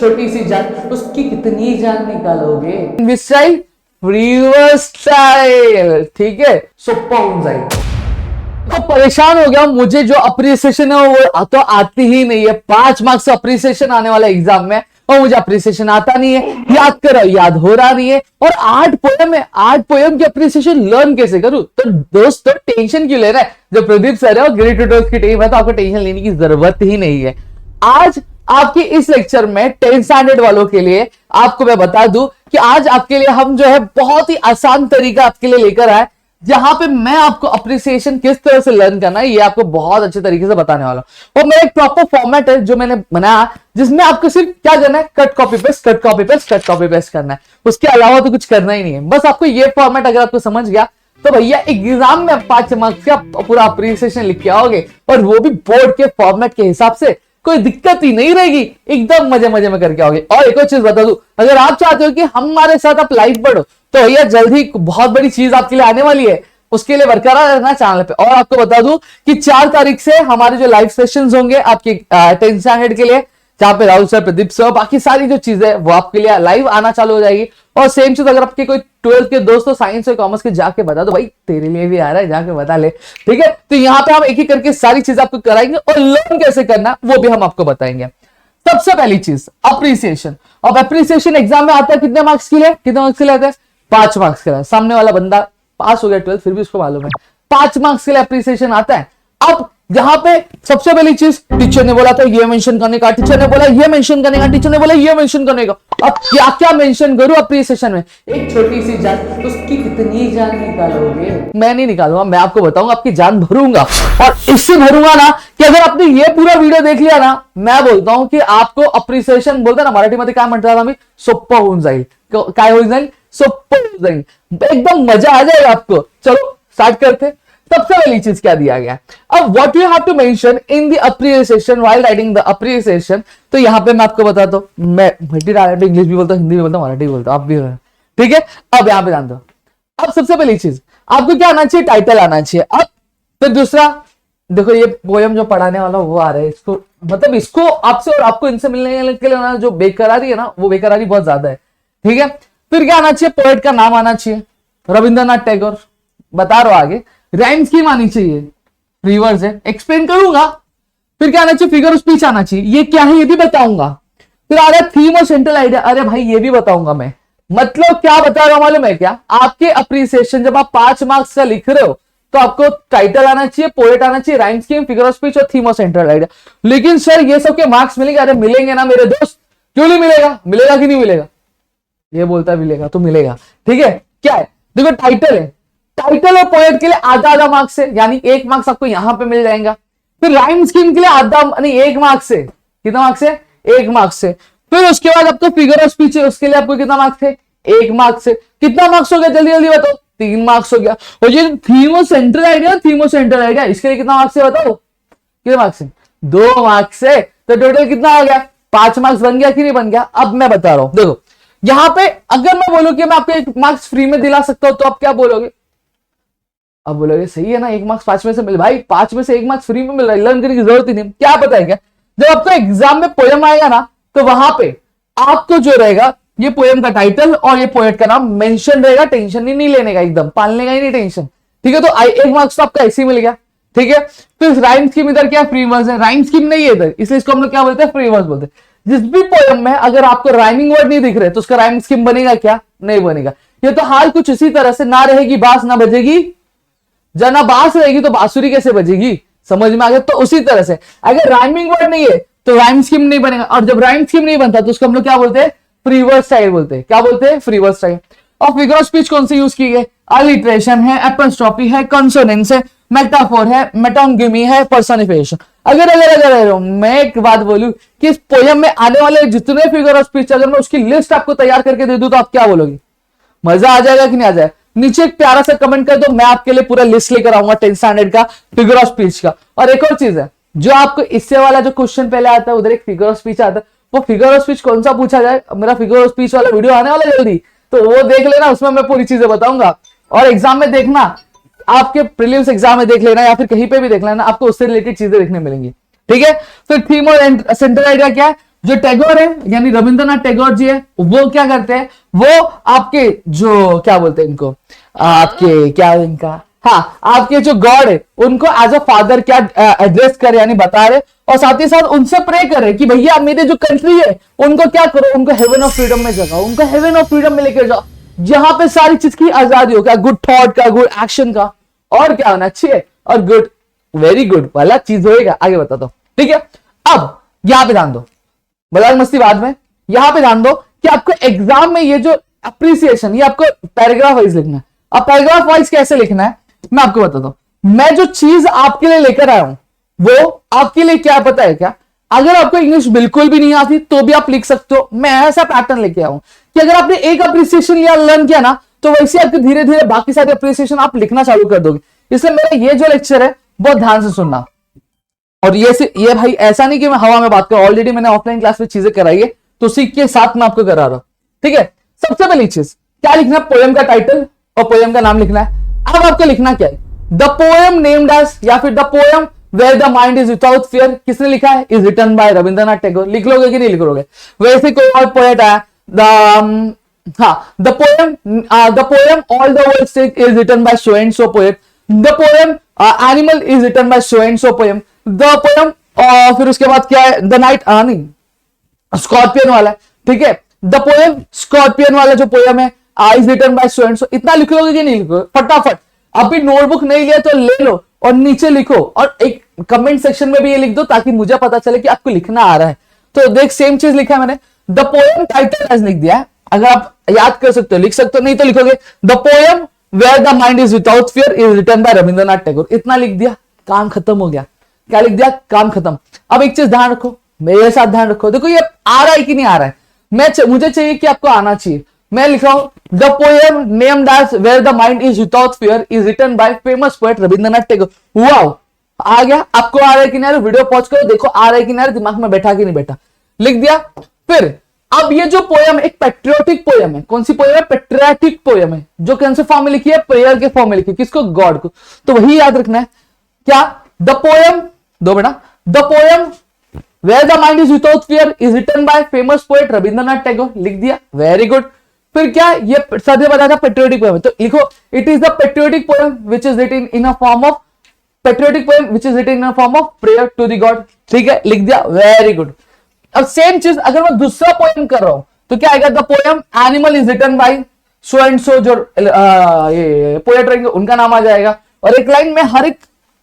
छोटी सी जान, उसकी कितनी जान निकालोगे? स्टाइल रिवर्स स्टाइल, ठीक है, सोपा हो जाए। तो परेशान हो गया, मुझे जो अप्रिसिएशन है वो तो आती ही नहीं है। 5 मार्क्स अप्रिसिएशन आने वाला एग्जाम में और मुझे अप्रिसिएशन आता नहीं है, याद करो याद हो रहा नहीं है। और 8 पोयम है, 8 पोयम की अप्रिसिएशन लर्न कैसे करूं? तो दोस्तों टेंशन क्यों ले रहा है? जब प्रदीप सर है और ग्रेट ट्यूटर्स की टीम है तो आपको टेंशन लेने की जरूरत ही नहीं है। आज आपकी इस लेक्चर में 10th स्टैंडर्ड वालों के लिए आपको मैं बता दूं कि आज आपके लिए हम जो है बहुत ही आसान तरीका आपके लिए लेकर आए, जहां पे मैं आपको अप्रिसिएशन किस तरह से लर्न करना है ये आपको बहुत अच्छे तरीके से बताने वाला हूं। और मेरा एक प्रॉपर फॉर्मेट है जो मैंने बनाया, जिसमें आपको सिर्फ क्या करना है, cut copy paste, cut copy paste, cut copy paste करना है। उसके अलावा तो कुछ करना ही नहीं है। बस आपको ये फॉर्मेट अगर आपको समझ गया तो भैया एग्जाम में 5 मार्क्स का पूरा अप्रिसिएशन लिख के आओगे, और वो भी बोर्ड के फॉर्मेट के हिसाब से, कोई दिक्कत ही नहीं रहेगी, एकदम मजे मजे में करके आओगे। और एक और चीज बता दूं, अगर आप चाहते हो कि हमारे साथ आप लाइव पढ़ो तो भैया जल्दी बहुत बड़ी चीज आपके लिए आने वाली है, उसके लिए बरकरार रहना चैनल पे। और आपको बता दूं कि 4 तारीख से हमारे जो लाइव सेशंस होंगे आपके 10th स्टैंडर्ड के लिए, जहां पे राहुल सर, प्रदीप सर, बाकी सारी जो चीजें है वो आपके लिए लाइव आना चालू हो जाएगी। और सेम चीज अगर आपके कोई 12th के दोस्तों साइंस और कॉमर्स के, जाके बता दो भाई तेरे लिए भी आ रहा है, जाके बता ले, ठीक है। तो यहाँ पे हम एक एक करके सारी चीज आपको कराएंगे और लर्न कैसे करना वो भी हम आपको बताएंगे। सबसे पहली चीज अप्रिसिएशन। अब अप्रिसिएशन एग्जाम में आता है कितने मार्क्स के लिए? कितने मार्क्स के लिए आता है? 5 मार्क्स के लिए। सामने वाला बंदा पास हो गया 12th, फिर भी उसको मालूम है 5 मार्क्स के लिए अप्रिसिएशन आता है। अब यहां पे सबसे पहली चीज, टीचर ने बोला था ये मेंशन करने का, टीचर ने बोला ये मेंशन करने का, टीचर ने बोला ये मेंशन करने का। अब क्या क्या मेंशन करूं अप्रिसिएशन में? एक छोटी सी जान, उसकी कितनी जान निकालोगे? मैं नहीं निकालूंगा, मैं आपको बताऊंगा, आपकी जान भरूंगा। और इससे भरूंगा ना कि अगर आपने ये पूरा वीडियो देख लिया ना, मैं बोलता हूं कि आपको अप्रिसिएशन, बोलते ना मराठी मध्ये काय म्हणतात आम्ही, सोप्पं होऊन जाईल। काय होऊन जाईल? सोप्पं होऊन जाईल, एकदम मजा आ जाएगा आपको। चलो स्टार्ट करते। सबसे पहली चीज क्या दिया गया? अब what you have to mention in the appreciation while writing the appreciation. तो यहां पे मैं आपको बताता हूं, मैं मल्टी टैलेंटेड, इंग्लिश भी बोलता हूं, हिंदी भी बोलता हूं, मराठी भी बोलता हूं, आप भी, ठीक है। अब यहां पे ध्यान दो। अब सबसे पहली चीज आपको क्या आना चाहिए? टाइटल आना चाहिए। अब फिर दूसरा, देखो ये पोयम जो पढ़ाने वाला वो आ रहा है, इसको मतलब इसको आपसे और आपको इनसे मिलने के लिए ना जो बेकरारी है ना, वो बेकरारी बहुत ज्यादा है, ठीक है। फिर क्या आना चाहिए? पोएट का नाम आना चाहिए, रविंद्रनाथ टैगोर, बता रहा हूं आगे। राइम स्कीम आनी चाहिए, रिवर्स है, एक्सप्लेन करूंगा। फिर क्या आना चाहिए? फिगर ऑफ स्पीच आना चाहिए, ये क्या है ये भी बताऊंगा। फिर आ रहा है थीम और सेंट्रल आइडिया, अरे भाई ये भी बताऊंगा मैं। मतलब क्या बता रहा हूं मालूम है क्या? आपके अप्रिसिएशन जब आप 5 मार्क्स का लिख रहे हो तो आपको टाइटल आना चाहिए, पोएट आना चाहिए, rhyme scheme, figure of speech और थीम और सेंट्रल आइडिया। लेकिन सर ये सब के मार्क्स मिलेंगे? अरे मिलेंगे ना मेरे दोस्त, क्यों नहीं मिलेगा? मिलेगा कि नहीं मिलेगा? ये बोलता मिलेगा तो मिलेगा, ठीक है। क्या है? देखो टाइटल है, टाइटल और पोएट के लिए आधा आधा मार्क्स है, यानी 1 मार्क्स आपको यहां पे मिल जाएगा। फिर राइम स्कीम के लिए आधा, नहीं 1 मार्क्स है। कितना मार्क्स है? 1 मार्क्स है। फिर उसके बाद आपको फिगर ऑफ स्पीच है, उसके लिए आपको कितना मार्क्स है? 1 मार्क्स है। कितना मार्क्स हो गया जल्दी जल्दी बताओ? 3 मार्क्स हो गया। और ये थीम और सेंट्रल आइडिया, थीम और सेंट्रल आइडिया, इसके लिए कितना मार्क्स है बताओ? कितने मार्क्स है? 2 मार्क्स है। तो टोटल कितना हो गया? 5 मार्क्स बन गया कि नहीं बन गया? अब मैं बता रहा हूं, देखो यहां पे अगर मैं बोलूं कि मैं आपको 1 मार्क्स फ्री में दिला सकता हूं तो आप क्या बोलोगे? अब बोलोगे सही है ना, 1 मार्क्स 5 में से मिल, भाई 5 में से 1 मार्क्स फ्री में मिल रहा है, लर्न करने की जरूरत ही नहीं। क्या पता है क्या, जब आपको एग्जाम में पोयम आएगा ना तो वहां पे आपको जो रहेगा ये पोयम का टाइटल और ये पोएट का नाम मेंशन रहेगा। टेंशन ही नहीं लेने का, एकदम पालने का ही नहीं टेंशन, ठीक है। तो 1 मार्क्स तो आपका ऐसे ही मिल गया, ठीक है। फिर राइम स्कीम इधर क्या? फ्री वर्स है, राइम स्कीम नहीं है इधर, इसलिए इसको हम लोग क्या बोलते हैं? फ्री वर्स बोलते हैं। जिस भी पोयम में अगर आपको राइमिंग वर्ड नहीं दिख रहे तो उसका राइम स्कीम बनेगा क्या? नहीं बनेगा। ये तो हाल कुछ इसी तरह से, ना रहेगी बांस ना बजेगी, जना बांस रहेगी तो बांसुरी कैसे बजेगी? समझ में आ गया? तो उसी तरह से अगर राइमिंग वर्ड नहीं है तो राइम स्कीम नहीं बनेगा, और जब राइम स्कीम नहीं बनता तो उसको हम लोग क्या बोलते हैं? फ्री वर्स स्टाइल बोलते हैं। क्या बोलते हैं? Free verse style. और फिगर ऑफ स्पीच कौन से यूज की गई? अलिट्रेशन है, एपस्ट्रॉफी है, कंसोनेंस है, मेटाफोर है, मेटोनिमी है, पर्सनिफिकेशन। अगर मैं एक बात बोलूं कि इस पोयम में आने वाले जितने फिगर ऑफ स्पीच, अगर मैं उसकी लिस्ट आपको तैयार करके दे दूं तो आप क्या बोलोगे? मजा आ जाएगा कि नहीं आ जाएगा? नीचे एक प्यारा सा कमेंट कर दो, मैं आपके लिए पूरा लिस्ट लेकर आऊंगा 10th स्टैंडर्ड का फिगर ऑफ स्पीच का। और एक और चीज है, जो आपको इससे वाला जो क्वेश्चन पहले आता है, उधर एक फिगर ऑफ स्पीच आता है, वो फिगर ऑफ स्पीच कौन सा पूछा जाए, मेरा फिगर ऑफ स्पीच वाला वीडियो आने वाला जल्दी, तो वो देख लेना, उसमें मैं पूरी चीजें बताऊंगा। और एग्जाम में देखना, आपके प्रीलिम्स एग्जाम में देख लेना या फिर कहीं पे भी देख लेना, आपको उससे रिलेटेड चीजें देखने मिलेंगी, ठीक है। फिर थीम और सेंट्रल आइडिया क्या है? जो टैगोर है यानी रविंद्रनाथ टैगोर जी है, वो क्या करते हैं, वो आपके जो क्या बोलते हैं इनको, आपके क्या इनका, हाँ आपके जो गॉड है उनको एज अ फादर क्या एड्रेस करे यानी बता रहे, और साथ ही साथ उनसे प्रे करे कि भैया मेरे जो कंट्री है उनको क्या करो, उनको हेवन ऑफ फ्रीडम में जगाओ, उनको हेवन ऑफ फ्रीडम में लेकर जाओ, जहां पे सारी चीज की आजादी हो, क्या गुड थॉट का, गुड एक्शन का, और क्या होना चाहिए, और गुड वेरी गुड वाला चीज होएगा। आगे बता दो, ठीक है। अब यहां पे ध्यान दो, मजाक मस्ती बाद में, यहां पे ध्यान दो कि आपको एग्जाम में ये जो अप्रिसिएशन, ये आपको पैराग्राफ वाइज लिखना है। अब पैराग्राफ वाइज कैसे लिखना है मैं आपको बताता हूं। मैं जो चीज आपके लिए लेकर आया हूं वो आपके लिए क्या पता है क्या, अगर आपको इंग्लिश बिल्कुल भी नहीं आती तो भी आप लिख सकते हो। मैं ऐसा पैटर्न लेके आया हूं कि अगर आपने एक अप्रिसिएशन या लर्न किया ना तो वैसे आपके धीरे धीरे बाकी सारे अप्रिसिएशन आप लिखना चालू कर दोगे। इसलिए मेरा ये जो लेक्चर है बहुत ध्यान से सुनना। और ये भाई ऐसा नहीं कि मैं हवा में बात करूं, ऑलरेडी मैंने ऑफलाइन क्लास में चीजें कराई है तो उसी के साथ मैं आपको करा रहा हूं, ठीक है। सबसे पहली चीज क्या लिखना है, पोएम का टाइटल और पोएम का नाम लिखना है। अब आपको लिखना क्या है, द पोएम नेम्ड एज या फिर the poem where the mind is without fear, किसने लिखा है, is written by Rabindranath Tagore. लिख लोगे कि नहीं लिख लोगे, वैसे कोई और पोएट है the poem all the world stage is written by so and so poet, the poem animal is written by so and so poem, the poem फिर उसके बाद क्या है, द नाइट नहीं स्कॉर्पियन वाला, ठीक है, द पोएम स्कॉर्पियन वाला जो पोएम है is written by so and so. इतना लिख लोगे कि नहीं लिखोगे, फटाफट। अभी नोटबुक नहीं लिया तो ले लो और नीचे लिखो और एक कमेंट सेक्शन में भी ये लिख दो ताकि मुझे पता चले कि आपको लिखना आ रहा है। तो देख सेम चीज लिखा है मैंने, द पोएम टाइटल एज लिख दिया है। अगर आप याद कर सकते हो लिख सकते हो, नहीं तो लिखोगे the poem where the mind is without fear is written by Rabindranath Tagore. इतना लिख दिया, काम खत्म हो गया। क्या लिख दिया, काम खत्म। अब एक चीज ध्यान रखो, मेरे साथ ध्यान रखो, देखो ये आ रहा है कि नहीं आ रहा है, मुझे चाहिए कि आपको आना चाहिए। मैं लिख रहा हूं the poem named as where the mind is without fear is written by famous poet Rabindranath Tagore. Wow, आ गया। आपको आ रहा है कि नहीं, वीडियो पॉज करो, देखो आ रहा है कि नहीं, दिमाग में बैठा कि नहीं बैठा, लिख दिया। फिर अब ये जो पोएम एक पेट्रियोटिक पोएम है, कौन सी पोएम है, पेट्रियोटिक पोएम है, जो कौन से फॉर्म में लिखी है, प्रेयर के फॉर्म में लिखी है, किसको, गॉड को। तो वही याद रखना है। क्या, द पोएम दो बेटा, the poem where the mind is without fear is written by famous poet Rabindranath Tagore, लिख दिया, वेरी गुड। फिर क्या, ये सर ने बताया था पेट्रियोटिक पोएम, तो लिखो it is the patriotic poem which is written in a form of patriotic poem which is written in a form of prayer to the god, ठीक है, लिख दिया, वेरी गुड। अब सेम चीज अगर मैं दूसरा पोएम कर रहा हूं तो क्या आएगा, the poem animal is written by so and so, जो ये पोएट रहेंगे उनका नाम आ जाएगा, और एक लाइन में हर एक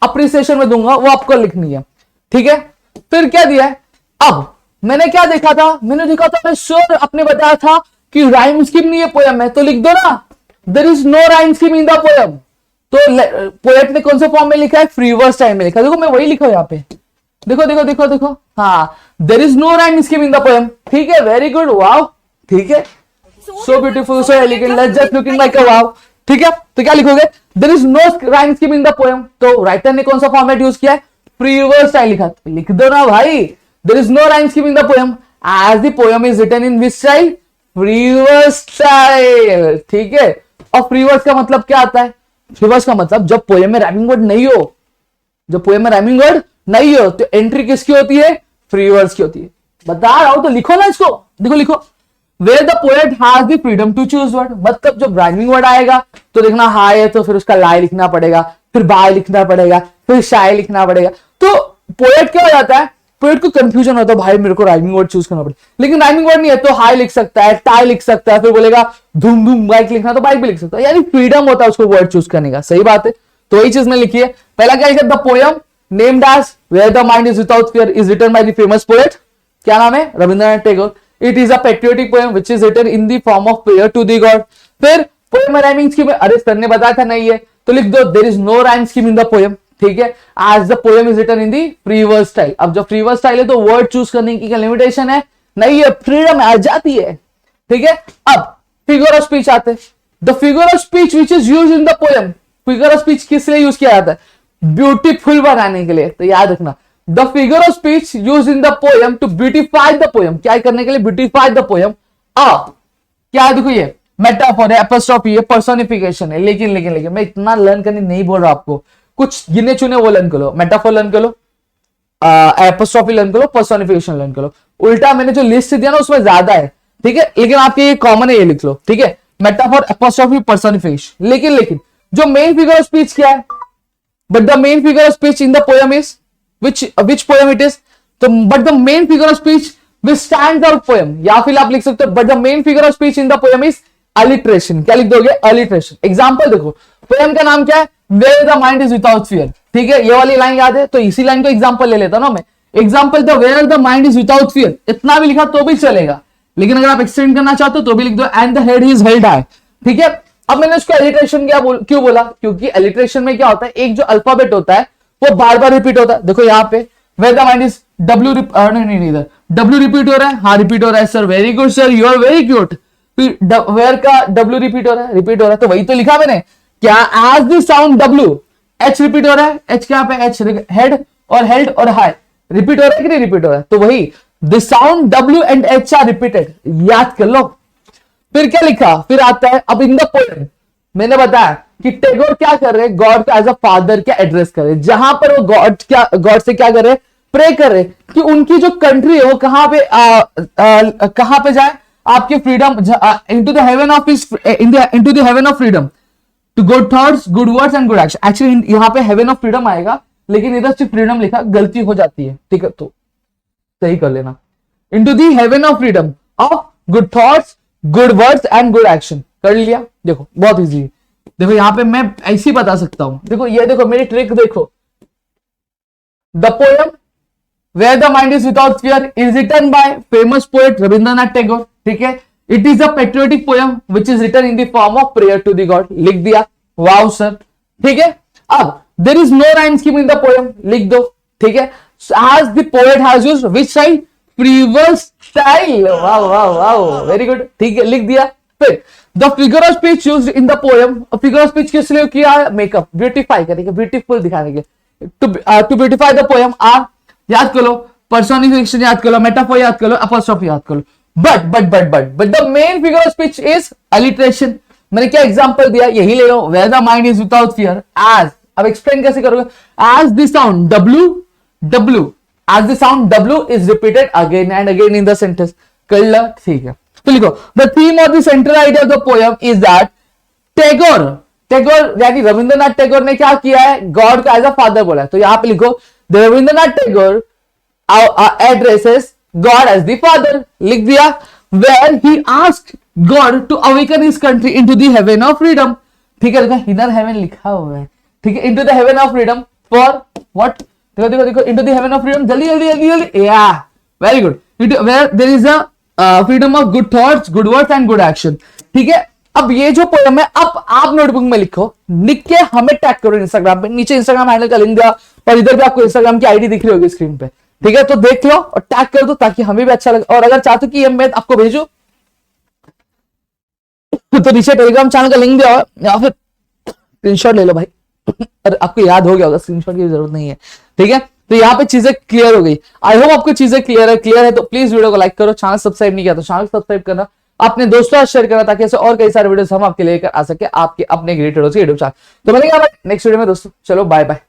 अप्रिसिएशन में दूंगा वो आपको लिखनी है, ठीक है। फिर क्या दिया है, अब मैंने क्या देखा था, मैंने देखा था मैं श्योर आपने बताया था कि राइम स्कीम नहीं है पोएम में, तो लिख दो ना, there is no rhyme scheme in the poem. तो पोएट ने कौन से फॉर्म में लिखा है, फ्री वर्स टाइम में लिखा। देखो मैं वही लिखा यहाँ पे, देखो देखो देखो देखो, हाँ, there is no rhyme scheme in the poem, ठीक है, वेरी गुड, वाओ, ठीक है, so beautiful, so elegant, let's just looking like a wow, ठीक है। तो क्या लिखोगे, there is no rhyme scheme in the poem, तो राइटर ने कौन सा फॉर्मेट यूज किया है, फ्री वर्स स्टाइल लिखा, लिख दो ना भाई, there is no rhyme scheme in the poem as the poem is written in which style, free verse style, ठीक है। और फ्री वर्स का मतलब क्या आता है, फ्री वर्स का मतलब जब पोएम में राइमिंग वर्ड नहीं हो, जब पोएम में राइमिंग वर्ड नहीं हो तो एंट्री किसकी होती है, फ्री वर्स की होती है। बता रहा हूं तो लिखो ना इसको, देखो लिखो, where the poet has the freedom to choose word, मतलब जब राइमिंग वर्ड आएगा तो देखना हाय है तो फिर उसका लाई लिखना पड़ेगा, फिर बाय लिखना पड़ेगा, फिर शाय लिखना पड़ेगा। तो पोएट क्या हो जाता है, पोएट को कंफ्यूजन होता है, भाई मेरे को राइमिंग वर्ड चूज करना पड़ेगा, लेकिन राइमिंग वर्ड नहीं है तो हाई लिख सकता है, टाई लिख सकता है, फिर बोलेगा धूम धूम बाइक लिखना तो बाइक भी लिख सकता है, यानी फ्रीडम होता है उसको वर्ड चूज करने का। सही बात है, तो वही चीज में लिखी है। पहला क्या लिखा, the poem named as where the mind is without fear is written by the famous poet, क्या नाम है, Rabindranath Tagore. It is a patriotic poem which is written in the form of prayer to the god. फिर poem rhyming scheme, अरे sir ने बताया था नहीं है तो लिख दो there is no rhyme scheme in the poem, ठीक है, as the poem is written in the free verse style. अब जो फ्री वर्स स्टाइल है तो वर्ड चूज करने की क्या लिमिटेशन है, नहीं है, फ्रीडम आ जाती है, ठीक है। अब फिगर ऑफ स्पीच आते हैं, the figure of speech which is use in the poem, figure of speech किस लिए यूज किया जाता है, ब्यूटीफुल बनाने के लिए, तो याद रखना the figure of speech use in the poem to beautify the poem, क्या करने के लिए, ब्यूटिफाई द पोएम। क्या है, देखो ये मेटाफोर है, एपोस्ट्रोफी है, पर्सोनिफिकेशन है, लेकिन मैं इतना लर्न करने नहीं बोल रहा आपको, कुछ गिने चुने वो लर्न करो, मेटाफोर लर्न करो, एपोस्ट्रोफी लर्न करो, पर्सोनिफिकेशन लर्न करो, उल्टा मैंने जो लिस्ट दिया ना उसमें ज्यादा है, ठीक है, लेकिन आपके ये कॉमन है, ये लिख लो, ठीक है, मेटाफोर एपोस्ट्रोफी पर्सोनिफिकेशन। लेकिन जो मेन फिगर ऑफ स्पीच क्या है, but the main figure of speech in the poem is which poem it is, तो but the main figure of speech which stands out poem, या फिर आप लिख सकते हो but the main figure of speech in the poem is alliteration. क्या लिख दोगे, अलिट्रेशन। एग्जांपल देखो, पोएम का नाम क्या है, where the mind is without fear, ठीक है, ये वाली लाइन याद है, तो इसी लाइन को एग्जांपल ले लेता ना मैं। Example the where the mind is without fear, इतना भी लिखा तो भी चलेगा, लेकिन अगर आप एक्सटेंड करना चाहते हो तो भी लिख दो and the head is held high, ठीक है। अब मैंने उसको एलिट्रेशन क्यों बोला, क्योंकि एलिट्रेशन में क्या होता है, एक जो अल्फाबेट होता है वो बार बार रिपीट होता है। देखो यहाँ पे where the mind is W, नहीं इधर डब्ल्यू रिपीट हो रहा है, हाँ रिपीट हो रहा है sir, very good sir, you are very cute. Where का डब्ल्यू रिपीट हो रहा है, तो वही तो लिखा मैंने, क्या as the sound W, H repeat हो रहा है, एच क्या पे, एच हेड और हेल्ड और हाई रिपीट हो रहा है कि नहीं रिपीट हो रहा है, तो वही the sound W and H R repeated, याद कर लो। फिर क्या लिखा, फिर आता है अब इन द पोएम, मैंने बताया कि टैगोर क्या कर रहे हैं, गॉड को एज अ फादर क्या एड्रेस कर रहे, जहां पर वो गॉड से क्या कर रहे, प्रे कर रहे कि उनकी जो कंट्री है वो कहां पे जाए, आपके freedom, into the heaven of into the heaven of freedom, to good thoughts, good words and good action. Actually यहाँ पे हेवन ऑफ फ्रीडम आएगा, लेकिन इधर सिर्फ फ्रीडम लिखा, गलती हो जाती है, ठीक है, तो सही कर लेना, into the heaven of freedom of good thoughts, good words and good action. कर लिया, देखो बहुत इजी है। देखो यहां पे मैं ऐसे ही बता सकता हूं, देखो ये देखो मेरी ट्रिक देखो, the poem where the mind is without fear is written by famous poet Rabindranath Tagore, ठीक है, it is a patriotic poem which is written in the form of prayer to the god, लिख दिया, वाओ सर, ठीक है। अब there is no rhyme scheme in the poem, लिख दो, ठीक है, as the poet has used which style, free verse style, wow wow wow, very good, ठीक है, लिख दिया। फिर the figure of speech used in the poem, figure of speech किस लिए किया है, मेकअप, ब्यूटीफाई करने के, ब्यूटीफुल दिखाने के, to beautify the poem are, याद करो, पर्सोनिफिकेशन याद करो, मेटाफोर याद करो, एपोस्ट्रोफी याद करो, but the main figure of speech is alliteration. मैंने क्या एग्जांपल दिया, यही ले लो, where the mind is without fear as, अब एक्सप्लेन कैसे करोगे, as the sound W as the sound W is repeated again and again in the sentence, कर लो, ठीक है। तो लिखो, the theme of the central idea of the poem is that Tagore यानी रविंद्रनाथ टैगोर ने क्या किया है, गॉड का एज अ फादर बोला है, तो यहां पे लिखो the Rabindranath Tagore addresses God as the father, लिख दिया, where he asked God to awaken his country into the heaven of freedom, ठीक है, देखो inner heaven लिखा हुआ है, ठीक है, into the heaven of freedom for what, देखो into the heaven of freedom, जल्दी, yeah, very good, where there is a freedom of good thoughts, good words and good action, ठीक है। अब ये जो पोएम है, अब आप नोटबुक में लिखो, लिख के हमें टैग करो इंस्टाग्राम पे, नीचे इंस्टाग्राम हैंडल का लिंक दिया और इधर भी आपको इंस्टाग्राम की आईडी दिख रही होगी स्क्रीन पे, ठीक है, तो देख लो और टैग कर दो ताकि हमें भी अच्छा लगे। और अगर चाहते हो कि ये मैं आपको भेजू तो नीचे टेलीग्राम चैनल का लिंक दिया या फिर स्क्रीनशॉट ले लो भाई, और आपको याद हो गया होगा, स्क्रीनशॉट की जरूरत नहीं है, ठीक है। तो यहाँ पे चीजें क्लियर हो गई, आई होप आपको चीजें क्लियर है तो प्लीज वीडियो को लाइक करो, चैनल सब्सक्राइब नहीं किया तो चैनल सब्सक्राइब करना, अपने दोस्तों से शेयर करना, ताकि ऐसे और कई सारे वीडियोस हम आपके लेकर आ सके आपके अपने ग्रेटेड यूट्यूब चैनल। तो मिलेंगे नेक्स्ट वीडियो में दोस्तों, चलो बाय बाय।